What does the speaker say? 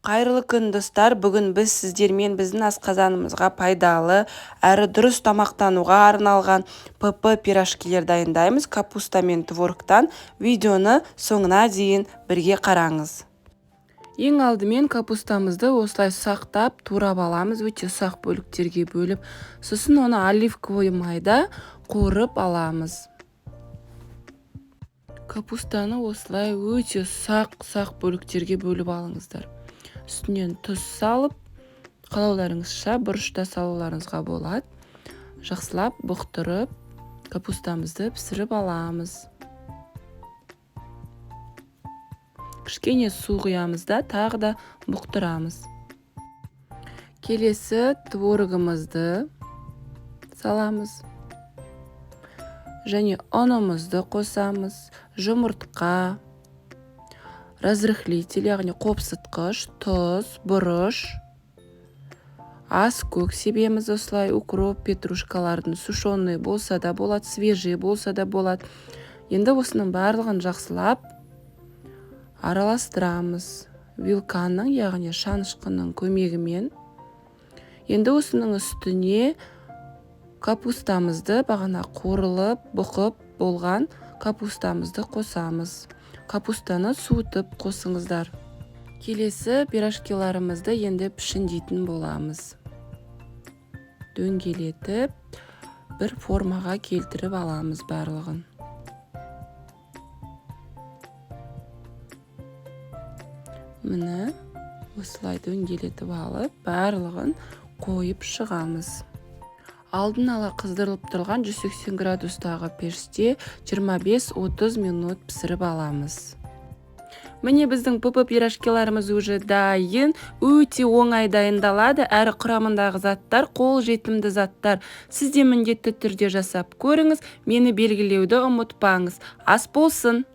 Қайырлы күн достар, бүгін біз сіздермен біздің асқазанымызға пайдалы әрі дұрыс тамақтануға арналған ПП пирожкилер дайындаймыз. Капуста мен творогтан. Видеоны соңына дейін бірге қараңыз. Ең алдымен капустамызды осылай сақтап, турап аламыз, өте ұсақ бөліктерге бөліп, сосын оны оливковый майда қуырып аламыз. Капустаны осылай өте ұсақ бөліктерге бөліп алыңыздар. Үстінен тұз салып, қалауларыңызша бұрышта салуларыңызға болады. Жақсылап бұқтырып, капустамызды пісіріп аламыз. Кішкене су құямыз да, тағы да бұқтырамыз. Келесі творогымызды саламыз. Және ұнымызды қосамыз. Жұмыртқа, разрыхлитель, яғни қопсытқыш, тұз, бұрыш, ас көк себеміз осылай, укроп, петрушкалардың сушеный болса да болады, свежий болса да болады. Енді осының барлығын жақсылап араластырамыз. Вилканың, яғни шанышқының көмегімен. Енді осының үстіне капустамызды, бағана қуырылып, бұқып болған капустамызды қосамыз. Капустаны суытып қосыңыздар. Келесі пирожкиларымызды енді пішіндейтін боламыз. Дөңгелетіп, бір формаға келтіріп аламыз барлығын. Міне, осылай дөңгелетіп алып, барлығын қойып шығамыз. Алдын ала қыздырылып тұрған 180 градустағы пеште 25-30 минут пісіріп аламыз. Міне біздің ПП пирожкиларымыз уже дайын, өте оңай дайындалады, әрі құрамындағы заттар қол жетімді заттар. Сіз де міндетті түрде жасап көріңіз, мені белгілеуді ұмытпаңыз. Ас болсын!